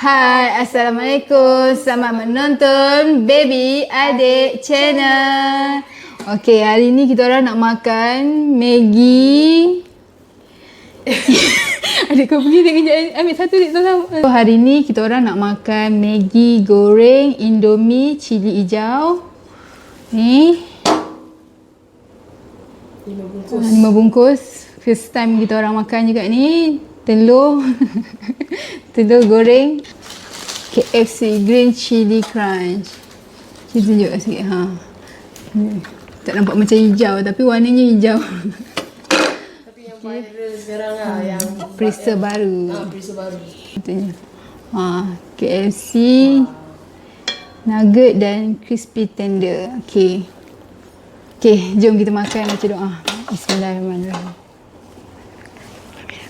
Hai, Assalamualaikum. Selamat menonton Baby Adik Channel. Okey, hari ni kita orang nak makan Maggi. Adik kau pergi dia kejap, ambil satu dik tolong. Hari ni kita orang nak makan Maggi goreng Indomie cili hijau. Ni 5 bungkus. First time kita orang makan juga ni. Telur telur goreng KFC Green Chili Crunch. Kita tunjuk sikit ha. Tak nampak macam hijau tapi warnanya hijau. Tapi yang viral sekarang lah yang Perisa baru. perisa baru. Katanya. KFC nugget dan crispy tender. Okey. Okey, jom kita makan baca doa. Bismillahirrahmanirrahim.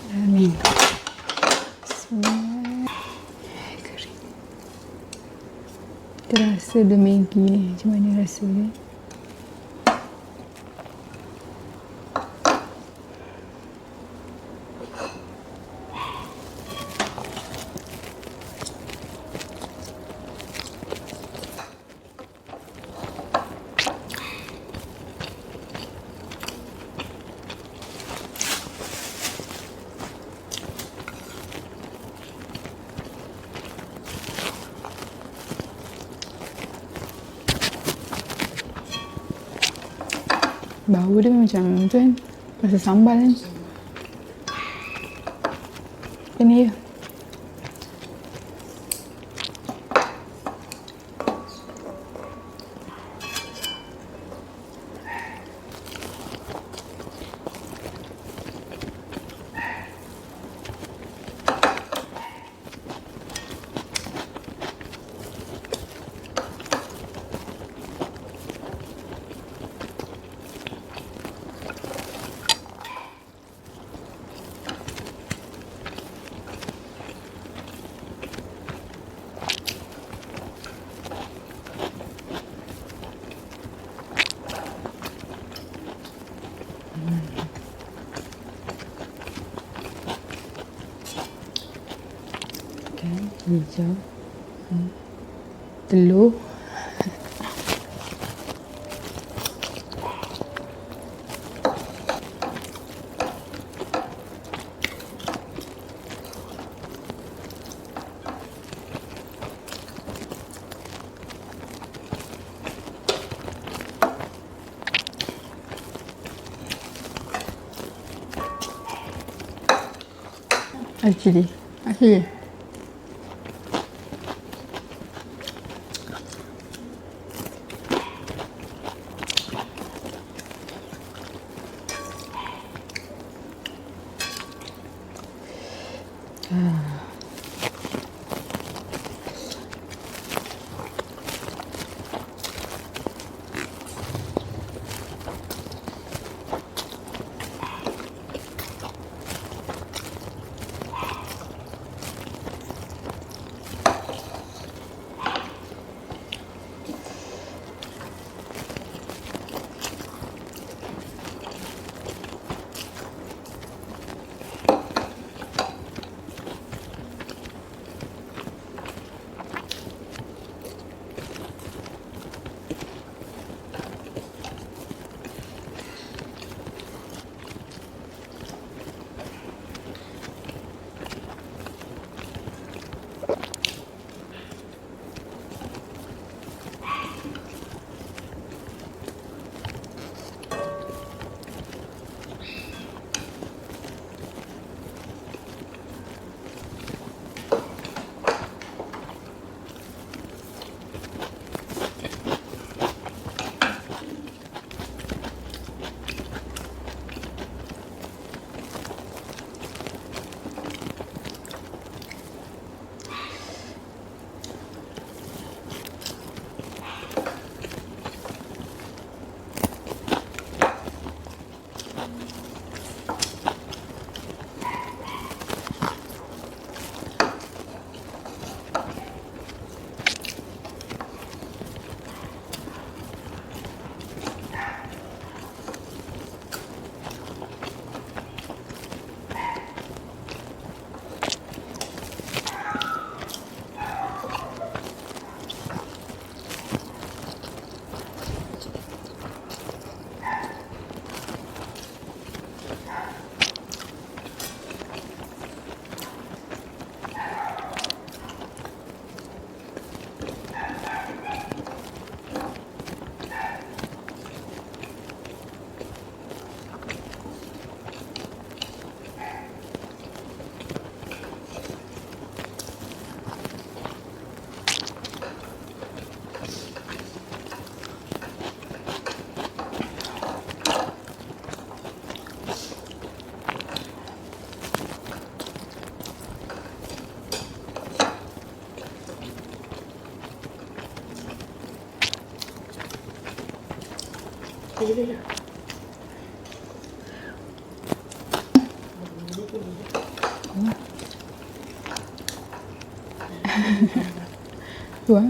Amin. Terasa the Maggi ni. Macam mana rasa dia? Bau dia macam tu kan. Rasa sambal kan. Ini ya. Hijau, telur, cili. Cili. boleh lah. Tu ah.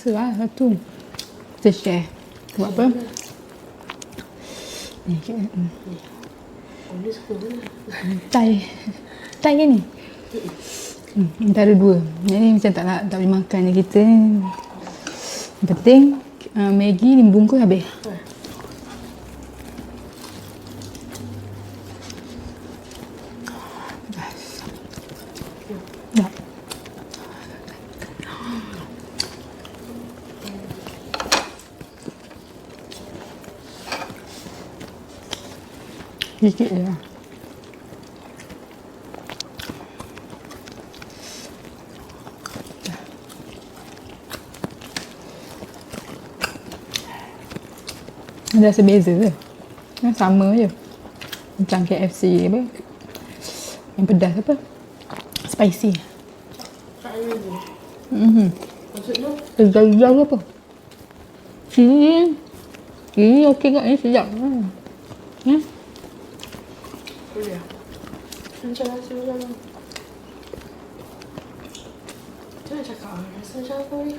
Rasa lah satu. Kita share. Buat apa? Ni kita. Boleh suka mana? Thai. Thai kan ni? Antara dua. Yang ni macam tak boleh makan ni kita ni. Yang penting Maggi ni bungkus habis. Dah. Sikit je lah. Ada rasa beza ke? Sama je. Macam KFC apa. Yang pedas apa? Spicy. Tak ada je. Maksudnya? Hijau-hijau ke apa? Cili okey kat ni sedap. Boleh lah. Macam rasa macam macam mana cakap lah. Rasa macam apa ni?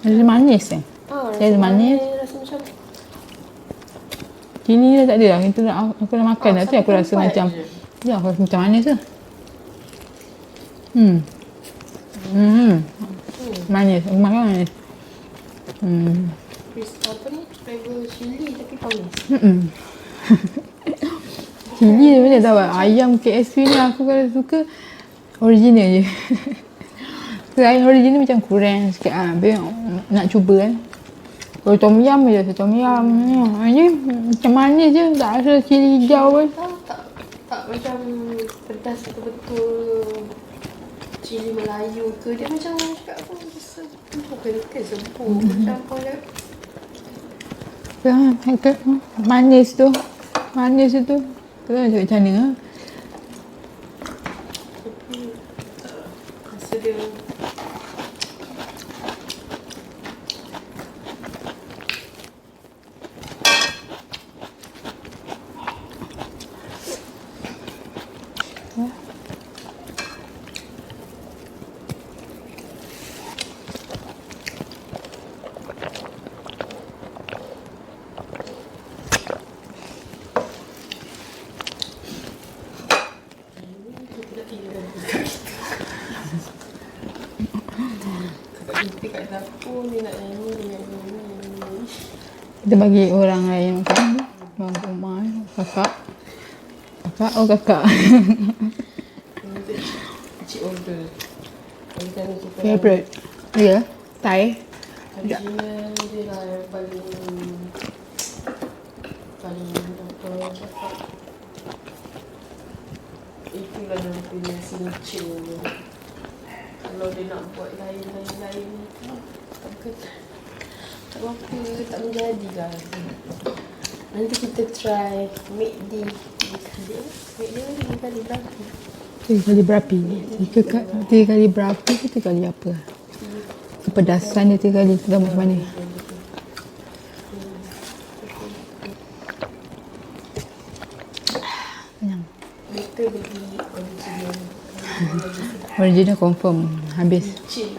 Rasa manis eh. Rasa manis. Rasa macam Cili dah tak ada lah. Itu aku dah makan dah tu aku rasa macam je. ya aku rasa macam manis lah. Manis. Aku makan manis. Apa ni? Flavor cili tapi manis. Cili dia macam tahu tak? Ayam KFC ni aku kalau suka original je. Ayam original macam kurang sikit lah. Habis nak cuba kan. Kalau tom yum je, tom yum. Ini macam manis je. Tak rasa cili hijau pun. Tak macam pedas betul-betul cili Melayu ke. Dia macam cakap apa? Bukan sebut. Macam apa dia? Manis tu. Manis tu. Tu lah macam mana? Tapi rasa dia kat dapur ni nak nyanyi. Kita bagi orang lain makan. Bang rumah, kakak. Kakak, oh kakak. Cik order. Kita Favorite. Ya, Thai. original dia lah yang paling apa cakap. Itulah yang punya signature. Kalau dia nak buat lain-lain tak apa, tak menjadi lah. Nanti kita try make di kali berapa? 3 kali berapi. 3 kali berapi ke 3 kali apa? Kepedasan dia 3 kali. Tu macam mana? Kenyang. Kita beli original. Original confirm. Habis. Chill.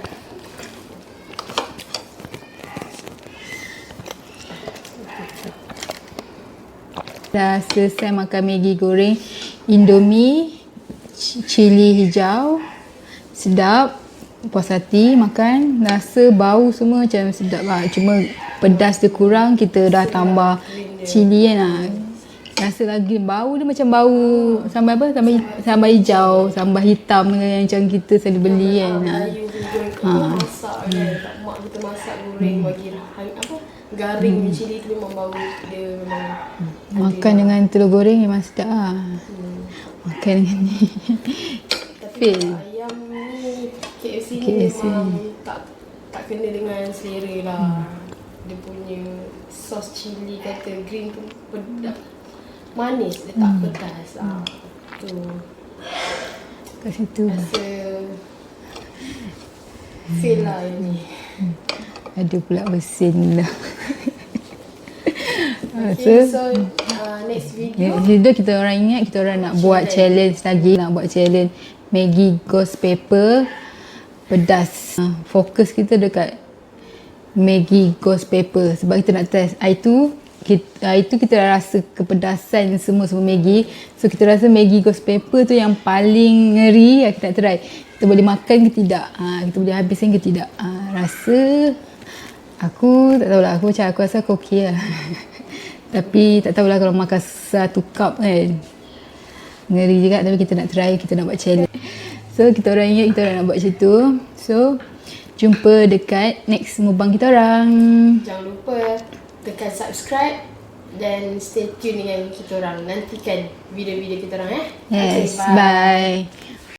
Dah selesai makan Maggi goreng Indomie cili hijau. Sedap. Puas hati makan. Rasa bau semua macam sedap lah. Cuma pedas dia kurang. Kita dah tambah cili kan lah. Rasa lagi bau dia macam bau sambal apa? Sambal hijau, sambal hitam yang macam kita selalu beli kan. Melayu kita masak kan. Mak kita masak goreng bagi apa? Garing cili tu memang bau dia memang Makan dengan telur goreng memang sedap lah. Makan dengan ni. Tapi ayam ni KFC ni memang tak kena dengan selera lah. Dia punya sos cili kata green tu pedas. Manis dia tak pedas lah. Tu. Kat situ. Rasa fail lah yang ni. Ada pula bersin lah. Okay, so next video Kita orang ingat kita orang nak buat challenge lagi. Nak buat challenge Maggi ghost pepper pedas. Fokus kita dekat Maggi ghost pepper sebab kita nak test. Itu kita rasa kepedasan semua Maggi. So kita rasa Maggi ghost pepper tu yang paling ngeri. Kita nak try. Kita boleh makan ke tidak? Kita boleh habiskan ke tidak? Rasa aku tak tahulah. Aku rasa aku okey lah. Tapi tak tahulah kalau makan 1 cup kan. Ngeri juga tapi kita nak try. Kita nak buat challenge. So kita orang ingat kita orang nak buat macam tu. So jumpa dekat next mukbang kita orang. jangan lupa tekan subscribe dan stay tune dengan kita orang. Nantikan video-video kita orang Yes, Okay, bye. bye.